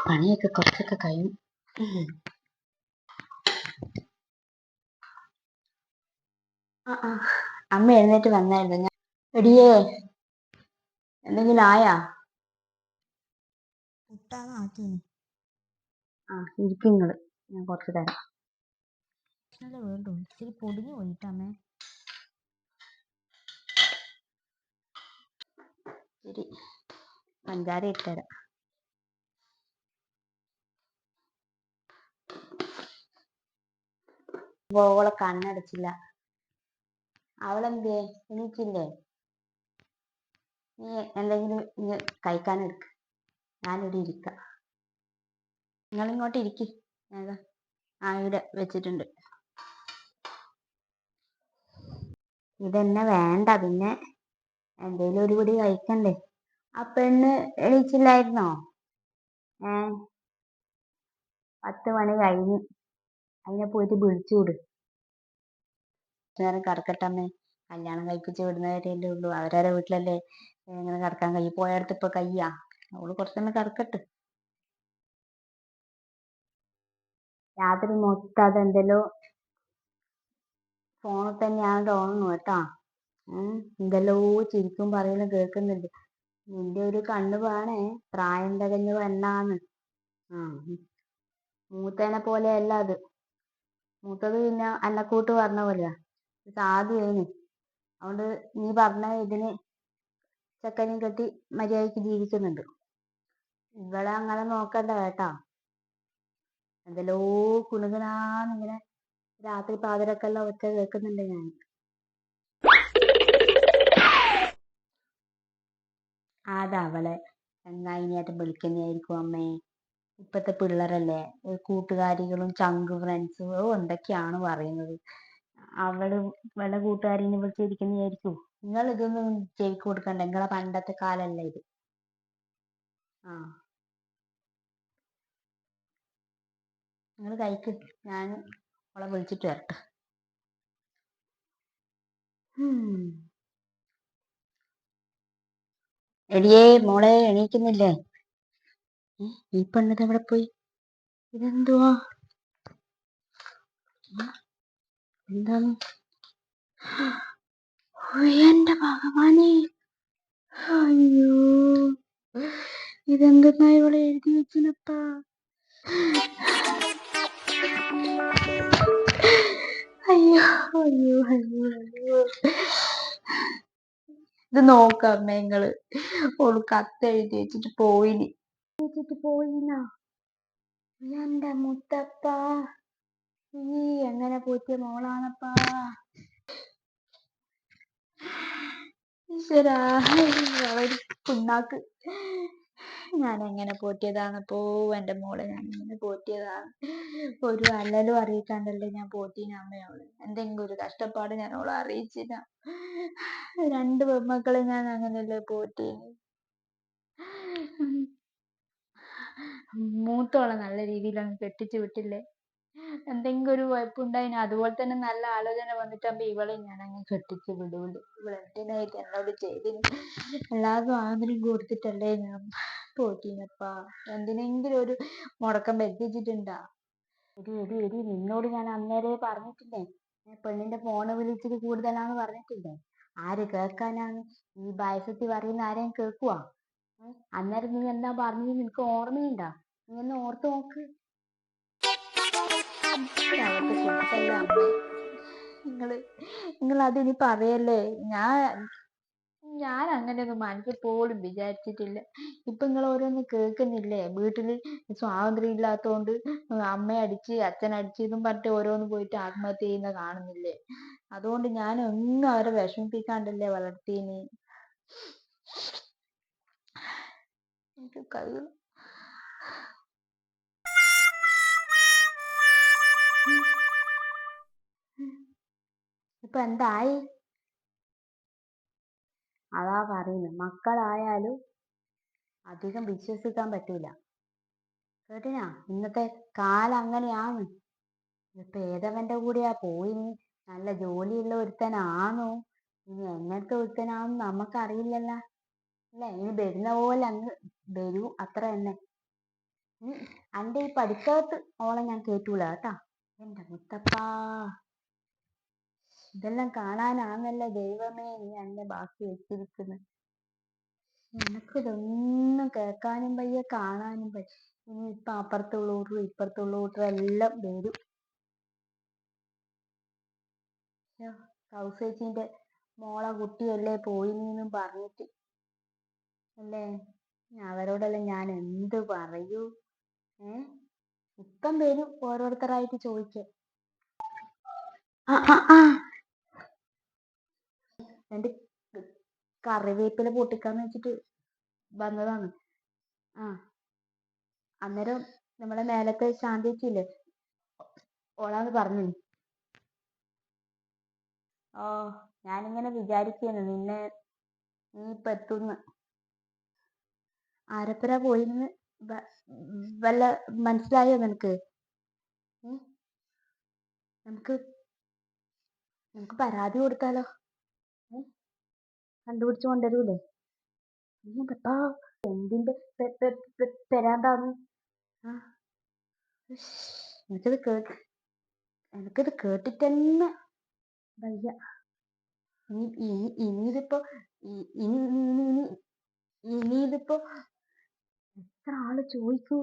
പണിയൊക്കെ കുറച്ചൊക്കെ കഴിഞ്ഞു. അമ്മ എഴുന്നേറ്റ് വന്നായിരുന്നു. ഞാൻ എടിയേ എന്തെങ്കിലും ആയാ? ഇരിക്കുന്നത് ഞാൻ കുറച്ച് തരാം. വേണ്ടു ഇച്ചിരി പൊടിഞ്ഞു പോയിട്ടമ്മേ. ശരി, പഞ്ചാര ഇട്ടുതരാം. ഓളെ കണ്ണടച്ചില്ല. അവളെന്തേ എണീച്ചില്ലേ? നീ എന്തെങ്കിലും ഇങ്ങ് കഴിക്കാനെടുക്ക്, ഞാനിവിടെ ഇരിക്കാം. നിങ്ങളിങ്ങോട്ട് ഇരിക്ക്. ഇവിടെ വെച്ചിട്ടുണ്ട്. ഇതെന്നെ വേണ്ട, പിന്നെ എന്തേലും ഒരു പിടി കഴിക്കണ്ടേ? ആ പെണ്ണ് എണീച്ചില്ലായിരുന്നോ? 10 മണി കഴിഞ്ഞ്. അതിനെ പോയിട്ട് വിളിച്ചുകൂട്. നേരം കിടക്കട്ടമ്മേ. കല്യാണം കഴിപ്പിച്ച് വിടുന്നവരെയല്ലേ ഉള്ളൂ. അവരവരെ വീട്ടിലല്ലേ ഇങ്ങനെ കിടക്കാൻ കഴിയും. പോയടുത്ത് ഇപ്പൊ കയ്യാ. അവള് കുറച്ചൊന്ന് കിടക്കട്ടെ. രാത്രി മൊത്തം അതെന്തല്ലോ ഫോണിൽ തന്നെയാണ് തോന്നുന്നു കേട്ടാ. എന്തെല്ലോ ചിരിക്കും പറയുന്നു കേൾക്കുന്നുണ്ട്. നിന്റെ ഒരു കണ്ണ് വേണേ, പ്രായം തികഞ്ഞ പെണ്ണാന്ന്. മൂത്തേനെ പോലെയല്ല അത്. മൂത്തത് പിന്നെ അന്നക്കൂട്ട് പറഞ്ഞ പോലെയാ, സാധുവേന്. അതുകൊണ്ട് നീ പറഞ്ഞ ഇതിന് ചെക്കനും കെട്ടി മര്യാദയ്ക്ക് ജീവിക്കുന്നുണ്ട്. ഇവളെ അങ്ങനെ നോക്കണ്ട കേട്ടാ. എന്തെല്ലോ കുണുകുണാന്നിങ്ങനെ രാത്രി പാതിരക്കെല്ലാം ഒച്ച കേൾക്കുന്നുണ്ട് ഞാൻ. അതവളെ ചങ്ങായിനിയായിട്ട് വിളിക്കുന്നതായിരിക്കും അമ്മേ. ഇപ്പത്തെ പിള്ളേരല്ലേ, കൂട്ടുകാരികളും ചങ്ക് ഫ്രണ്ട്സും എന്തൊക്കെയാണ് പറയുന്നത്. അവളുടെ കൂട്ടുകാരിനെ വിളിച്ചിരിക്കുന്നതായിരിക്കും. നിങ്ങൾ ഇതൊന്നും ചെവിക്ക് കൊടുക്കണ്ട. നിങ്ങളെ പണ്ടത്തെ കാലല്ല ഇത്. നിങ്ങൾ കഴിക്ക്, ഞാൻ അവളെ വിളിച്ചിട്ട് വരട്ടെ. എടിയേ മോളെ, എണീക്കുന്നില്ലേ? ഈ പെണ്ണത് എവിടെ പോയി? ഇതെന്തുവാ? എന്താണ്? എന്റെ ഭഗവാനെ, അയ്യോ, ഇതെന്തെന്നാ ഇവിടെ എഴുതി വെച്ചിനപ്പാ? അയ്യോ അയ്യോ അയ്യോ അയ്യോ. ഇത് നോക്കമ്മേ നിങ്ങള്. ഓള് കത്തെഴുതി വെച്ചിട്ട് പോയിനി. എന്റെ മുത്തപ്പ, ഈ എങ്ങനെ പോറ്റിയ മോളാണപ്പാ. ഈശ്വരാ, പുണ്ണാക്ക്. ഞാൻ എങ്ങനെ പോറ്റിയതാണപ്പോ എന്റെ മോളെ, ഞാൻ എങ്ങനെ പോറ്റിയതാണ്. ഒരു അല്ലലും അറിയിക്കാണ്ടല്ലേ ഞാൻ പോറ്റീന അമ്മയോള്. എന്തെങ്കിലും ഒരു കഷ്ടപ്പാട് ഞാൻ ഓളെ അറിയിച്ചില്ല. 2 പെൺമക്കളെ ഞാൻ അങ്ങനെയല്ലേ പോറ്റീന്. മൂത്തോളെ നല്ല രീതിയിൽ അങ്ങ് കെട്ടിച്ചു വിട്ടില്ലേ. എന്തെങ്കിലും ഒരു കുഴപ്പമുണ്ടായിന്. അതുപോലെ തന്നെ നല്ല ആലോചന വന്നിട്ടാകുമ്പോ ഇവളെ ഞാൻ അങ്ങ് കെട്ടിച്ചു വിടൂല. ഇവളെന്തിനായിട്ട് എന്നോട് ചെയ്തിന്? എല്ലാ സ്വാതന്ത്ര്യം കൊടുത്തിട്ടല്ലേ ഞാൻ പോറ്റീനപ്പാ. എന്തിനെങ്കിലും ഒരു മുടക്കം വരുത്തിച്ചിട്ടുണ്ടാ? എടി നിന്നോട് ഞാൻ അന്നേരേ പറഞ്ഞിട്ടില്ലേ, പെണ്ണിന്റെ ഫോണ് വിളിച്ചിട്ട് കൂടുതലാന്ന് പറഞ്ഞിട്ടില്ലേ? ആര് കേൾക്കാനാണ്? ഈ വയസ്സത്തി പറയുന്ന ആരെയും കേൾക്കുവാ? അന്നേരം നീ എന്താ പറഞ്ഞത്? നിനക്ക് ഓർമ്മയുണ്ടാ? നീ ഒന്ന് ഓർത്ത് നോക്ക്. നിങ്ങൾ അതിനി പറയല്ലേ. ഞാൻ അങ്ങനെയൊന്നും മനസ്സിൽ പോലും വിചാരിച്ചിട്ടില്ല. ഇപ്പൊ നിങ്ങൾ ഓരോന്ന് കേൾക്കുന്നില്ലേ? വീട്ടില് സ്വാതന്ത്ര്യം ഇല്ലാത്തോണ്ട് അമ്മയടിച്ച് അച്ഛനടിച്ച് ഇതും പറഞ്ഞിട്ട് ഓരോന്ന് പോയിട്ട് ആത്മഹത്യ ചെയ്യുന്ന കാണുന്നില്ലേ? അതുകൊണ്ട് ഞാൻ ഒന്നും അവരെ വിഷമിപ്പിക്കാണ്ടല്ലേ വളർത്തീന്. എനിക്ക് കഴിയും. ഇപ്പൊ എന്തായി? അതാ പറയുന്നത്, മക്കളായാലും അധികം വിശ്വസിക്കാൻ പറ്റൂല. കേട്ടിനാ? ഇന്നത്തെ കാലം അങ്ങനെയാണ്. ഇപ്പൊ ഏതവന്റെ കൂടെയാ പോയിനി? നല്ല ജോലിയുള്ള ഒരുത്തനാണോ? ഇനി എങ്ങനത്തെ ഒരുത്തനാണെന്ന് നമുക്കറിയില്ലല്ലോ. അല്ല ഇനി വരുന്ന പോലെ അങ്ങ് വരൂ, അത്ര തന്നെ. അന്റെ ഈ പഠിക്കകത്ത് ഓളെ ഞാൻ കേട്ടൂല കേട്ടാ. എന്റെ മുത്തപ്പാ, ഇതെല്ലാം കാണാനാന്നല്ല ദൈവമേ നീ എന്നെ ബാക്കി വെച്ചിരിക്കുന്നത്. എനിക്കിതൊന്നും കേൾക്കാനും വയ്യ, കാണാനും വയ്യ. ഇനി ഇപ്പൊ അപ്പുറത്തുള്ള ഊട്ടറും ഇപ്പുറത്തുള്ള ഊട്ടറും എല്ലാം വരും. കൗസേച്ചിന്റെ മോളെ കുട്ടിയല്ലേ പോയിന്നും പറഞ്ഞിട്ട് അല്ലേ, അവരോടെല്ലാം ഞാൻ എന്ത് പറയൂ? ഇപ്പം വരും ഓരോരുത്തരായിട്ട് ചോദിക്കാൻ. രണ്ട് കറിവേപ്പില പൊട്ടിക്കാന്ന് വെച്ചിട്ട് വന്നതാണ്. അന്നേരം നമ്മളെ മേലത്തെ ശാന്തിച്ചില്ലേ, ഓളാന്ന് പറഞ്ഞു. ഞാനിങ്ങനെ വിചാരിക്കുന്നു നിന്നെ, നീ ഇപ്പൊ എത്തുന്ന്. ആരപ്പരാ പോയിന്ന് വല്ല മനസ്സിലായോ നിനക്ക്? നമുക്ക് പരാതി കൊടുത്താലോ? കണ്ടുപിടിച്ചു കൊണ്ടുവരൂലേ? എന്തിന്റെ പെരാന്താന്ന്? എനിക്കത് കേട്ടിട്ടെന്നെ വയ്യ. ഇനിയിതിപ്പോ എത്ര ആള് ചോദിക്കൂ?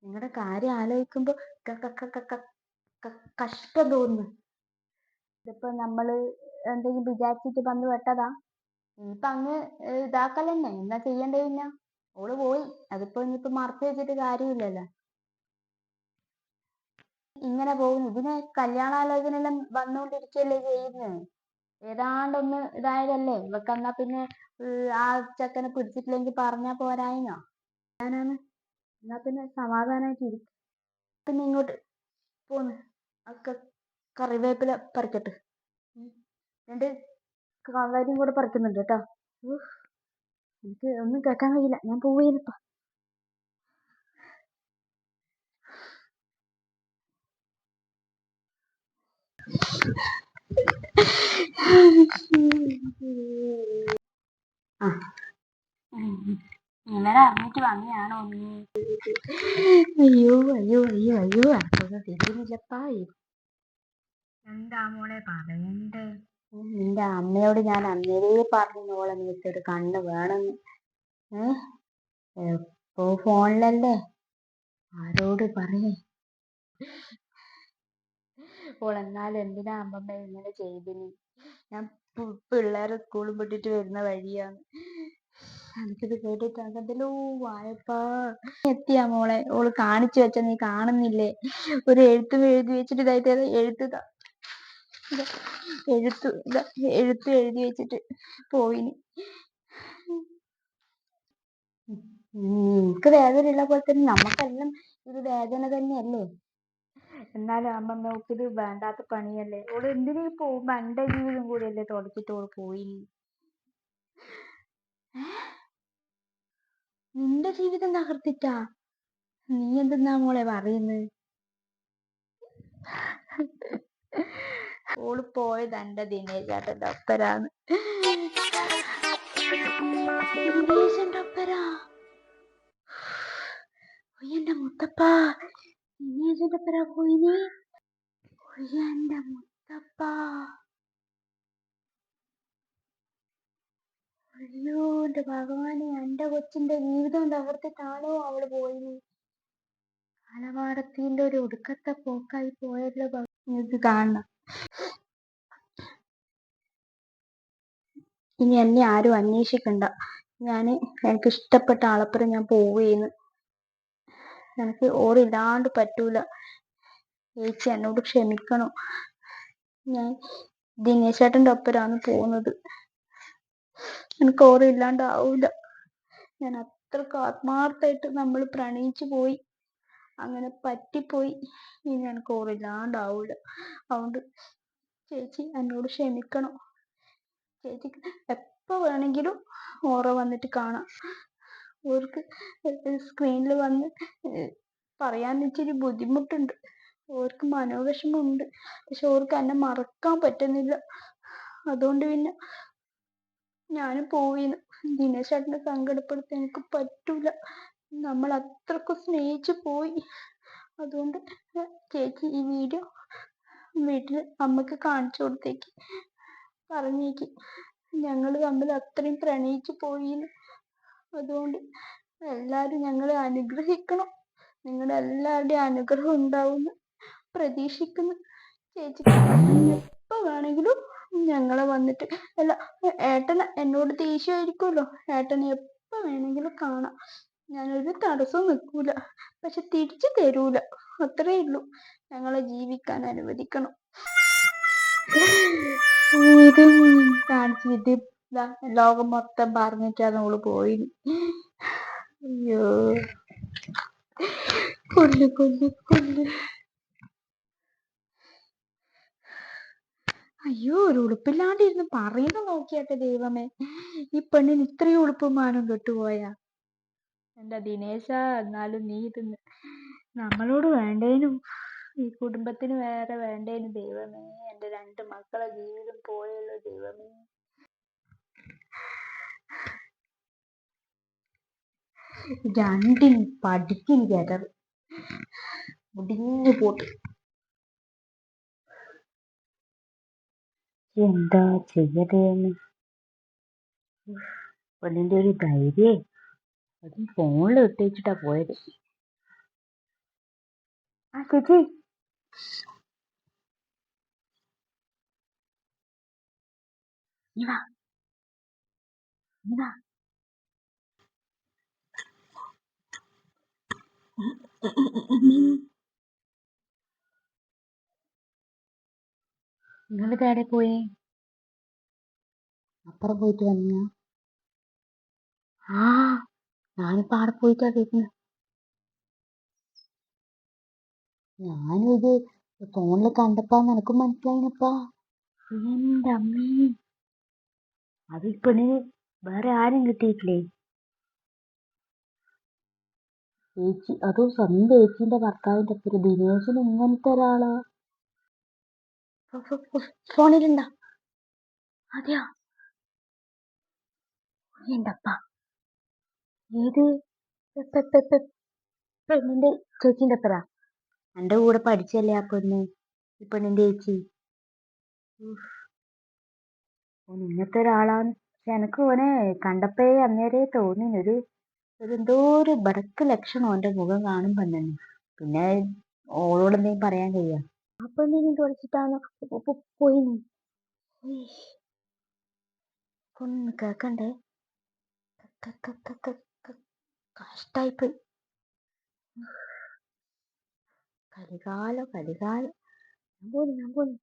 നിങ്ങളുടെ കാര്യം ആലോചിക്കുമ്പോ കഷ്ടം തോന്നുന്നു. ഇതിപ്പോ നമ്മള് എന്തെങ്കിലും വിചാരിച്ചിട്ട് വന്ന് വെട്ടതാ. ഇനിയിപ്പൊ അങ്ങ് ഇതാക്കലെന്നെ, എന്നാ ചെയ്യണ്ടേ? പിന്നെ ഓള് പോയി, അതിപ്പോ ഇനിയിപ്പോ മറച്ചു വെച്ചിട്ട് കാര്യമില്ലല്ലോ. ഇങ്ങനെ പോകുന്നു. ഇതിന് കല്യാണാലോചന എല്ലാം വന്നുകൊണ്ടിരിക്കുകയല്ലേ ചെയ്യുന്നത്. ഏതാണ്ടൊന്ന് ഇതായതല്ലേ ഇവക്ക്. എന്നാ പിന്നെ ആ ചെക്കനെ പിടിച്ചിട്ടില്ലെങ്കിൽ പറഞ്ഞാ പോരായിനോ? ഞാനാണ് എന്നാ പിന്നെ സമാധാനായിട്ട് ഇരിക്കും. പിന്നെ ഇങ്ങോട്ട് പോന്ന് കറിവേപ്പില പറിക്കട്ടെ. 2 കവരും കൂടെ പറിക്കുന്നുണ്ട് കേട്ടോ. എനിക്ക് ഒന്നും കേൾക്കാൻ കഴിയില്ല, ഞാൻ പോവുകയില്ലപ്പ. ഇന്നലെ അറിഞ്ഞിട്ട് വന്നെയാണോ നീ? അയ്യോ അയ്യോ അയ്യോ അയ്യോ, അതൊന്നും തിരിയുന്നില്ലപ്പാ. എന്താ മോളെ പറയണ്ടേ? നിന്റെ അമ്മയോട് ഞാൻ അന്നേരേ പറഞ്ഞു ഓളെ നീത്തൊരു കണ്ണ് വേണമെന്ന്. എപ്പോ ഫോണിലല്ലേ, ആരോട് പറയേ? ഓളെന്നാലും എന്തിനാ അമ്മമ്മ ഇങ്ങനെ ചെയ്തിന്? ഞാൻ പിള്ളേരെ സ്കൂളിൽ വിട്ടിട്ട് വരുന്ന വഴിയാണ്. എനിക്കിത് കേട്ടിട്ട് എന്തെല്ലോ വായപ്പാ. എത്തിയാ മോളെ? ഓള് കാണിച്ചു വെച്ച നീ കാണുന്നില്ലേ? ഒരു എഴുത്ത് എഴുതി വെച്ചിട്ട് ഇതായിട്ട് എഴുത്ത് എഴുതി വെച്ചിട്ട് പോയിന്. നിനക്ക് വേദന ഉള്ള പോലെ തന്നെ നമുക്കെല്ലാം ഇത് വേദന തന്നെയല്ലേ. എന്നാലും അമ്മമ്മ ഇത് വേണ്ടാത്ത പണിയല്ലേ. ഓള് എന്തിനീ പോകുമ്പോ എന്റെ ജീവിതം കൂടിയല്ലേ തുടച്ചിട്ട് ഓള് പോയി. നിന്റെ ജീവിതം തകർത്തിട്ടാ? നീ എന്തെന്നാ മോളെ പറയുന്നത്? ഓള് പോയത് എന്റെ ദിനേശേട്ടന്റെ ഒപ്പരാന്ന്. ദിനേശന്റെ ഒപ്പരാ? എന്റെ മുത്തപ്പാ, ദിനേശന്റെ ഒപ്പരാ പോയിനി? എന്റെ മുത്തപ്പാ, അയ്യോ എന്റെ ഭഗവാനെ, എന്റെ കൊച്ചിന്റെ ജീവിതം തകർത്തിട്ടാണോ അവള് പോയിന്? ആലവാടത്തിന്റെ ഒരു ഒടുക്കത്തെ പോക്കായി പോയല്ലോ. ഇത് കാണണം. ഇനി എന്നെ ആരും അന്വേഷിക്കണ്ട. എനിക്ക് ഇഷ്ടപ്പെട്ട ആളപ്പുറം ഞാൻ പോവുകയെന്ന്. എനിക്ക് ഓറില്ലാണ്ട് പറ്റൂല. ചേച്ചി എന്നോട് ക്ഷമിക്കണം. ഞാൻ ദിനേശേട്ടന്റെ ഒപ്പരാണ് പോകുന്നത്. എനിക്ക് ഓറില്ലാണ്ടാവൂല. ഞാൻ അത്രക്ക് ആത്മാർത്ഥമായിട്ട് നമ്മൾ പ്രണയിച്ചു പോയി, അങ്ങനെ പറ്റിപ്പോയി. ഇനി എനിക്ക് ഓറില്ലാണ്ടാവൂല. അതുകൊണ്ട് ചേച്ചി എന്നോട് ക്ഷമിക്കണം. ചേച്ചിക്ക് എപ്പോ വേണമെങ്കിലും ഓറ വന്നിട്ട് കാണാം. ഓർക്ക് സ്ക്രീനിൽ വന്ന് പറയാൻ ഇച്ചിരി ബുദ്ധിമുട്ടുണ്ട്. ഓർക്ക് മനോവിഷമമുണ്ട്. പക്ഷെ ഓർക്ക് എന്നെ മറക്കാൻ പറ്റുന്നില്ല. അതുകൊണ്ട് പിന്നെ ഞാനും പോയിന്ന്. ദിനേശ് ചേട്ടനെ സങ്കടപ്പെടുത്താൻ എനിക്ക് പറ്റൂല. നമ്മൾ അത്രക്കും സ്നേഹിച്ചു പോയി. അതുകൊണ്ട് ചേച്ചി ഈ വീഡിയോ വീട്ടിൽ അമ്മക്ക് കാണിച്ചു കൊടുത്തേക്ക്, പറഞ്ഞേക്ക് ഞങ്ങൾ തമ്മിൽ അത്രയും പ്രണയിച്ചു പോയിന്ന്. അതുകൊണ്ട് എല്ലാരും ഞങ്ങളെ അനുഗ്രഹിക്കണം. നിങ്ങളുടെ എല്ലാവരുടെയും അനുഗ്രഹം ഉണ്ടാവുമെന്ന് പ്രതീക്ഷിക്കുന്നു. ചേച്ചിക്ക് എപ്പോ വേണമെങ്കിലും ഞങ്ങളെ വന്നിട്ട് അല്ല, ഏട്ടന് എന്നോട് ദേഷ്യമായിരിക്കുമല്ലോ, ഏട്ടന് എപ്പോ വേണമെങ്കിലും കാണാം. ഞാനൊരു തടസ്സവും നിൽക്കൂല, പക്ഷെ തിരിച്ചു തരൂല, അത്രേ ഉള്ളൂ. ഞങ്ങളെ ജീവിക്കാൻ അനുവദിക്കണം. ഇത് കാണിച്ചിട്ട് ലോകം മൊത്തം പറഞ്ഞിട്ടാണ് അവള് പോയി. അയ്യോ, കൊല്ലു കൊല്ലു കൊല്ലു. അയ്യോ, ഒരു ഉടുപ്പില്ലാണ്ടിരുന്ന് പറയുന്ന നോക്കിയാട്ടെ ദൈവമേ, ഈ പെണ്ണിന് ഇത്രയും ഉടുപ്പും മാനം കെട്ടുപോയാ. എന്റെ ദിനേശ, എന്നാലും നീ ഇത് നമ്മളോട് വേണ്ടേനും ഈ കുടുംബത്തിന് വേറെ വേണ്ടേനും ദൈവമേ. എന്റെ 2 മക്കളെ ജീവിതം പോയല്ലോ ദൈവമേ. രണ്ടിനും പഠിക്കും കേട്ടത് മുടിഞ്ഞു പോട്ട്. എന്താ ചെയ്യതേന്ന് പെണ്ണിന്റെ ഒരു ധൈര്യേ, അതും ഫോണിൽ ഇട്ടേച്ചിട്ടാ പോയത്. ആ ചേച്ചി, ഇവാ ഇവാ, നിങ്ങൾ തേടെ പോയി? അപ്പുറം പോയിട്ട് വന്ന? ആ, ഞാനിപ്പോ അവിടെ പോയിട്ടാ കേൾക്കുന്നത്. ഞാനും ഇത് ഫോണിൽ കണ്ടപ്പാ നിനക്കും മനസ്സിലായിനപ്പാ. എന്റെ അമ്മേ, അത് ഈ പെണ്ണിന് വേറെ ആരും കിട്ടിയിട്ടില്ലേ? ചേച്ചി, അതും സ്വന്തം ചേച്ചീന്റെ ഭർത്താവിന്റെ ഒപ്പം ദിനേശിന് ഇങ്ങനത്തെ ഒരാളാ ഫോണിലുണ്ടാ? അതെയോ? എന്റെ അപ്പ, ഏത് പെണ്ണിന്റെ ചേച്ചീന്റെ അപ്പറാ? എന്റെ കൂടെ പഠിച്ചല്ലേ ആ പെണ്ണ്, ഈ പെണ്ണിന്റെ ചേച്ചി. ഓൻ ഇങ്ങനത്തെ ഒരാളാന്ന് എനക്ക് ഓനെ കണ്ടപ്പേ അന്നേരേ തോന്നി. എന്തോ ഒരു ബടക്ക് ലക്ഷണം ഓന്റെ മുഖം കാണുമ്പോ തന്നെ. പിന്നെ ഓളോട് എന്തെങ്കിലും പറയാൻ കഴിയാ? ആ പെണ്ണിനെ തുളച്ചിട്ടാണോ പോയിന്? ഒന്ന് കേക്കണ്ടേ? കഷ്ടായിപ്പോയി. കലികാലം. ഞാൻ പോന്നു.